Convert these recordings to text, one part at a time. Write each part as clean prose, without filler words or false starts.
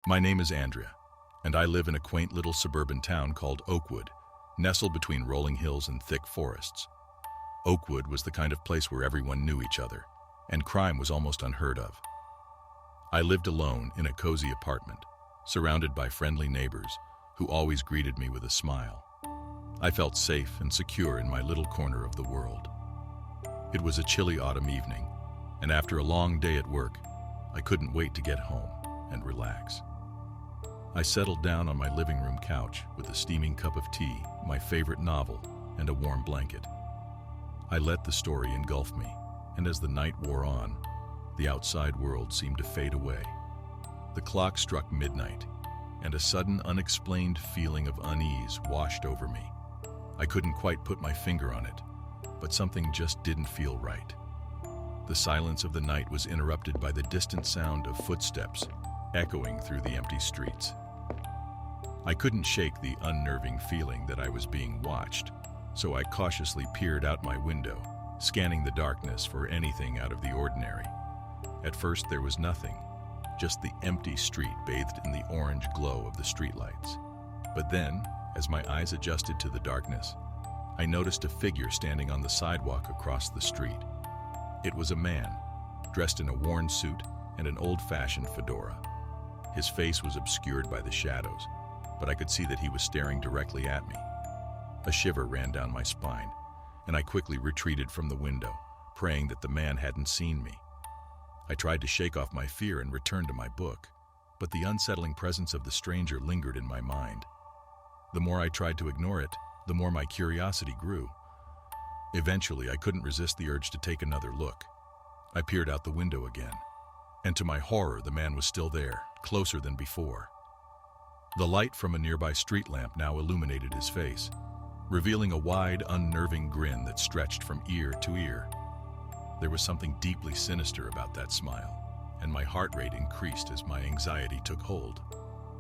My name is Andrea, and I live in a quaint little suburban town called Oakwood, nestled between rolling hills and thick forests. Oakwood was the kind of place where everyone knew each other, and crime was almost unheard of. I lived alone in a cozy apartment, surrounded by friendly neighbors who always greeted me with a smile. I felt safe and secure in my little corner of the world. It was a chilly autumn evening, and after a long day at work, I couldn't wait to get home and relax. I settled down on my living room couch with a steaming cup of tea, my favorite novel, and a warm blanket. I let the story engulf me, and as the night wore on, the outside world seemed to fade away. The clock struck midnight, and a sudden, unexplained feeling of unease washed over me. I couldn't quite put my finger on it, but something just didn't feel right. The silence of the night was interrupted by the distant sound of footsteps echoing through the empty streets. I couldn't shake the unnerving feeling that I was being watched, so I cautiously peered out my window, scanning the darkness for anything out of the ordinary. At first there was nothing, just the empty street bathed in the orange glow of the streetlights. But then, as my eyes adjusted to the darkness, I noticed a figure standing on the sidewalk across the street. It was a man, dressed in a worn suit and an old-fashioned fedora. His face was obscured by the shadows, but I could see that he was staring directly at me. A shiver ran down my spine, and I quickly retreated from the window, praying that the man hadn't seen me. I tried to shake off my fear and return to my book, but the unsettling presence of the stranger lingered in my mind. The more I tried to ignore it, the more my curiosity grew. Eventually, I couldn't resist the urge to take another look. I peered out the window again, and to my horror, the man was still there, closer than before. The light from a nearby street lamp now illuminated his face, revealing a wide, unnerving grin that stretched from ear to ear. There was something deeply sinister about that smile, and my heart rate increased as my anxiety took hold.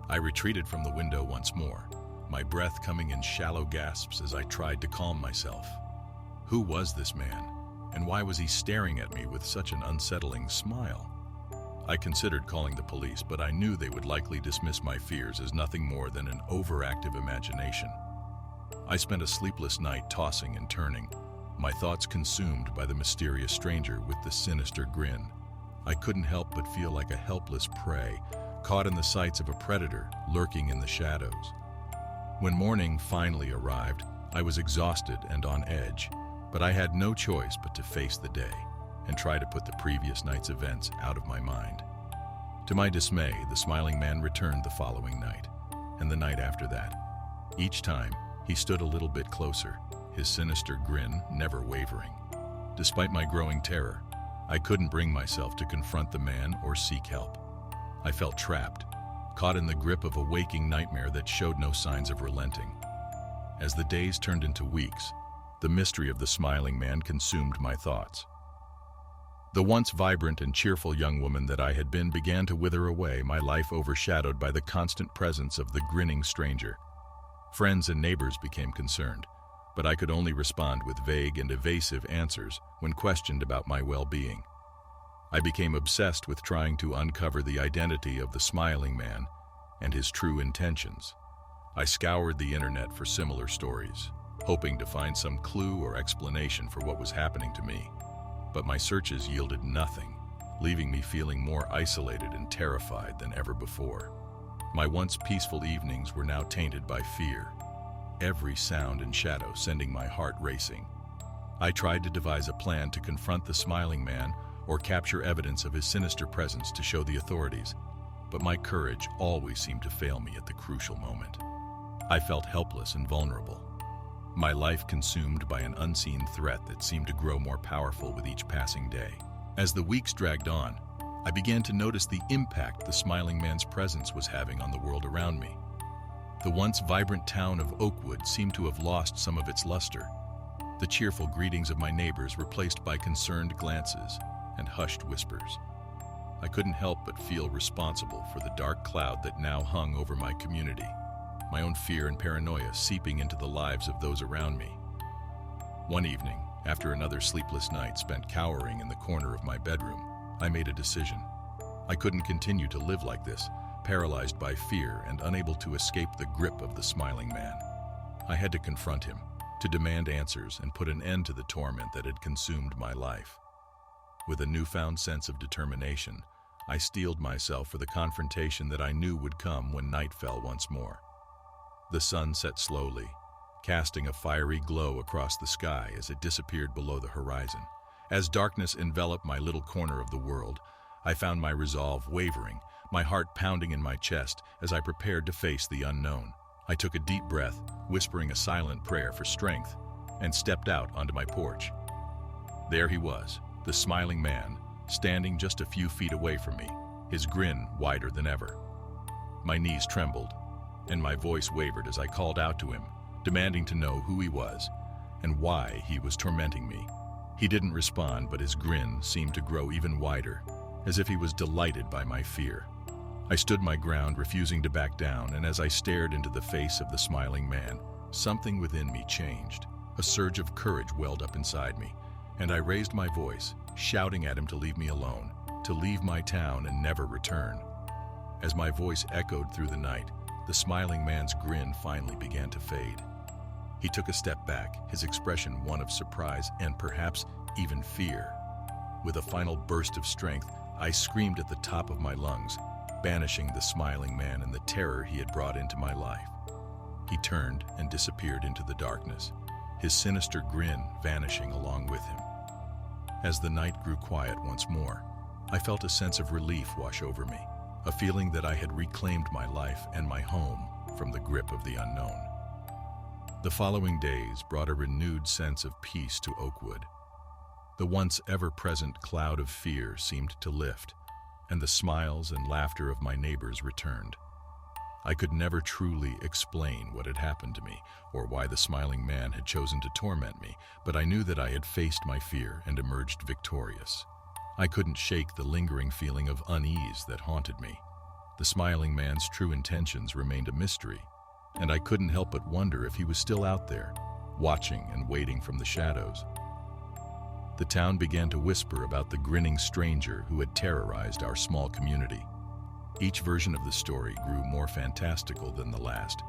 I retreated from the window once more, my breath coming in shallow gasps as I tried to calm myself. Who was this man, and why was he staring at me with such an unsettling smile? I considered calling the police, but I knew they would likely dismiss my fears as nothing more than an overactive imagination. I spent a sleepless night tossing and turning, my thoughts consumed by the mysterious stranger with the sinister grin. I couldn't help but feel like a helpless prey, caught in the sights of a predator lurking in the shadows. When morning finally arrived, I was exhausted and on edge, but I had no choice but to face the day and try to put the previous night's events out of my mind. To my dismay, the smiling man returned the following night, and the night after that. Each time, he stood a little bit closer, his sinister grin never wavering. Despite my growing terror, I couldn't bring myself to confront the man or seek help. I felt trapped, caught in the grip of a waking nightmare that showed no signs of relenting. As the days turned into weeks, the mystery of the smiling man consumed my thoughts. The once vibrant and cheerful young woman that I had been began to wither away, my life overshadowed by the constant presence of the grinning stranger. Friends and neighbors became concerned, but I could only respond with vague and evasive answers when questioned about my well-being. I became obsessed with trying to uncover the identity of the smiling man and his true intentions. I scoured the internet for similar stories, hoping to find some clue or explanation for what was happening to me. But my searches yielded nothing, leaving me feeling more isolated and terrified than ever before. My once peaceful evenings were now tainted by fear, every sound and shadow sending my heart racing. I tried to devise a plan to confront the smiling man or capture evidence of his sinister presence to show the authorities, but my courage always seemed to fail me at the crucial moment. I felt helpless and vulnerable, my life consumed by an unseen threat that seemed to grow more powerful with each passing day. As the weeks dragged on, I began to notice the impact the smiling man's presence was having on the world around me. The once vibrant town of Oakwood seemed to have lost some of its luster, the cheerful greetings of my neighbors replaced by concerned glances and hushed whispers. I couldn't help but feel responsible for the dark cloud that now hung over my community, my own fear and paranoia seeping into the lives of those around me. One evening, after another sleepless night spent cowering in the corner of my bedroom, I made a decision. I couldn't continue to live like this, paralyzed by fear and unable to escape the grip of the smiling man. I had to confront him, to demand answers and put an end to the torment that had consumed my life. With a newfound sense of determination, I steeled myself for the confrontation that I knew would come when night fell once more. The sun set slowly, casting a fiery glow across the sky as it disappeared below the horizon. As darkness enveloped my little corner of the world, I found my resolve wavering, my heart pounding in my chest as I prepared to face the unknown. I took a deep breath, whispering a silent prayer for strength, and stepped out onto my porch. There he was, the smiling man, standing just a few feet away from me, his grin wider than ever. My knees trembled, and my voice wavered as I called out to him, demanding to know who he was and why he was tormenting me. He didn't respond, but his grin seemed to grow even wider, as if he was delighted by my fear. I stood my ground, refusing to back down, and as I stared into the face of the smiling man, something within me changed. A surge of courage welled up inside me, and I raised my voice, shouting at him to leave me alone, to leave my town and never return. As my voice echoed through the night, the smiling man's grin finally began to fade. He took a step back, his expression one of surprise and perhaps even fear. With a final burst of strength, I screamed at the top of my lungs, banishing the smiling man and the terror he had brought into my life. He turned and disappeared into the darkness, his sinister grin vanishing along with him. As the night grew quiet once more, I felt a sense of relief wash over me, a feeling that I had reclaimed my life and my home from the grip of the unknown. The following days brought a renewed sense of peace to Oakwood. The once ever-present cloud of fear seemed to lift, and the smiles and laughter of my neighbors returned. I could never truly explain what had happened to me or why the smiling man had chosen to torment me, but I knew that I had faced my fear and emerged victorious. I couldn't shake the lingering feeling of unease that haunted me. The smiling man's true intentions remained a mystery, and I couldn't help but wonder if he was still out there, watching and waiting from the shadows. The town began to whisper about the grinning stranger who had terrorized our small community. Each version of the story grew more fantastical than the last,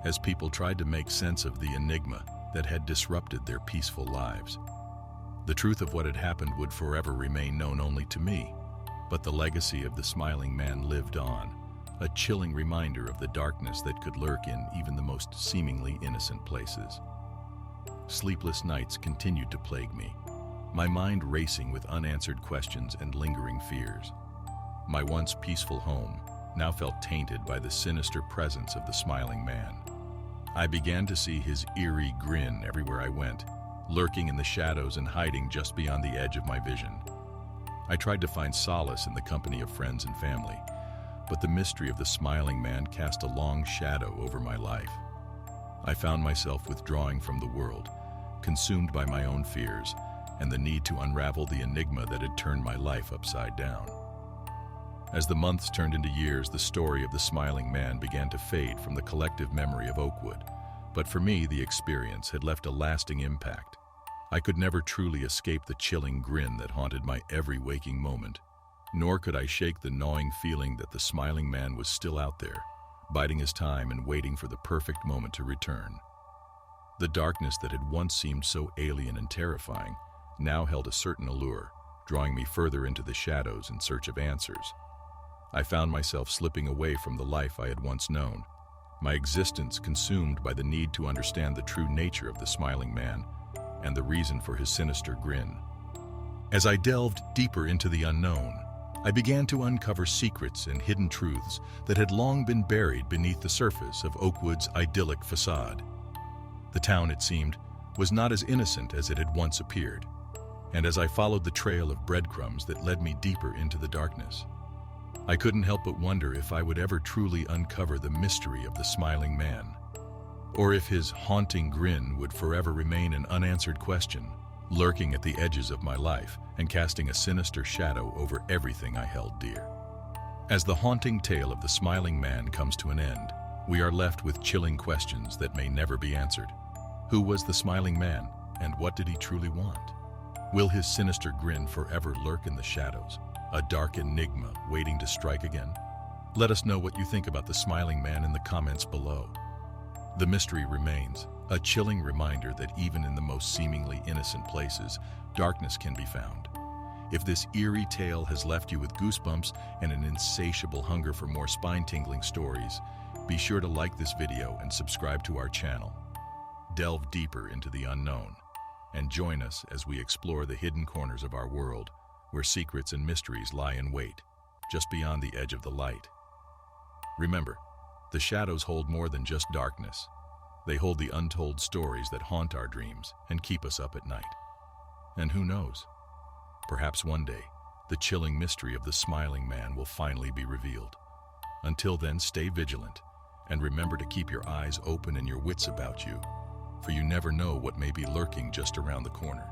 as people tried to make sense of the enigma that had disrupted their peaceful lives. The truth of what had happened would forever remain known only to me, but the legacy of the smiling man lived on, a chilling reminder of the darkness that could lurk in even the most seemingly innocent places. Sleepless nights continued to plague me, my mind racing with unanswered questions and lingering fears. My once peaceful home now felt tainted by the sinister presence of the smiling man. I began to see his eerie grin everywhere I went, lurking in the shadows and hiding just beyond the edge of my vision. I tried to find solace in the company of friends and family, but the mystery of the smiling man cast a long shadow over my life. I found myself withdrawing from the world, consumed by my own fears and the need to unravel the enigma that had turned my life upside down. As the months turned into years, the story of the smiling man began to fade from the collective memory of Oakwood, but for me, the experience had left a lasting impact. I could never truly escape the chilling grin that haunted my every waking moment, nor could I shake the gnawing feeling that the smiling man was still out there, biding his time and waiting for the perfect moment to return. The darkness that had once seemed so alien and terrifying now held a certain allure, drawing me further into the shadows in search of answers. I found myself slipping away from the life I had once known, my existence consumed by the need to understand the true nature of the smiling man and the reason for his sinister grin. As I delved deeper into the unknown, I began to uncover secrets and hidden truths that had long been buried beneath the surface of Oakwood's idyllic facade. The town, it seemed, was not as innocent as it had once appeared, and as I followed the trail of breadcrumbs that led me deeper into the darkness, I couldn't help but wonder if I would ever truly uncover the mystery of the smiling man, or if his haunting grin would forever remain an unanswered question, lurking at the edges of my life and casting a sinister shadow over everything I held dear. As the haunting tale of the smiling man comes to an end, we are left with chilling questions that may never be answered. Who was the smiling man, and what did he truly want? Will his sinister grin forever lurk in the shadows, a dark enigma waiting to strike again? Let us know what you think about the smiling man in the comments below. The mystery remains, a chilling reminder that even in the most seemingly innocent places, darkness can be found. If this eerie tale has left you with goosebumps and an insatiable hunger for more spine-tingling stories, be sure to like this video and subscribe to our channel. Delve deeper into the unknown and join us as we explore the hidden corners of our world where secrets and mysteries lie in wait, just beyond the edge of the light. Remember, the shadows hold more than just darkness. They hold the untold stories that haunt our dreams and keep us up at night. And who knows? Perhaps one day, the chilling mystery of the smiling man will finally be revealed. Until then, stay vigilant and remember to keep your eyes open and your wits about you, for you never know what may be lurking just around the corner.